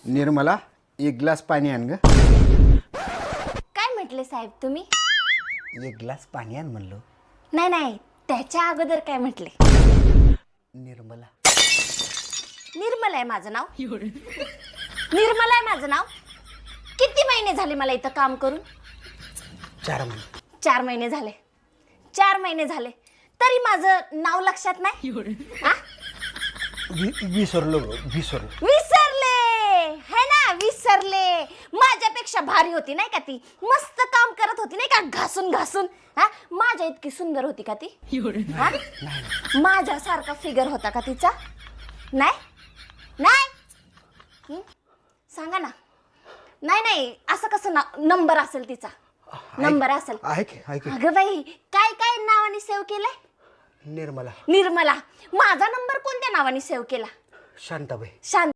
निर्मला एक ग्लास पाणी आण ग. काय म्हटले साहेब तुम्ही? एक ग्लास पाणी आण म्हणलो. नाही नाही, त्याच्या अगोदर काय म्हटले? निर्मला. निर्मला आहे माझं नाव. निर्मला आहे माझं नाव. किती महिने झाले मला इथं काम करून? 4 महिने. 4 महिने झाले. 4 महिने झाले तरी माझं नाव लक्षात नाही. हा? विसरलो. विसरले है ना, विसरले. माझ्यापेक्षा भारी होती नाही का ती? मस्त काम करत होती नाही का, घासून घासून. हा, माझ्या इतकी सुंदर होती का ती? हा? माझ्यासारखा फिगर होता का तिचा? नाही नाही. सांगा ना. नाही नाही, असं कसं नंबर असेल तिचा? नंबर असेल. अगं बाई, काय काय नावाने सेव्ह केलंय? निर्मला. निर्मला. माझा नंबर कोणत्या नावाने सेव्ह केला? शांताबाई. शांत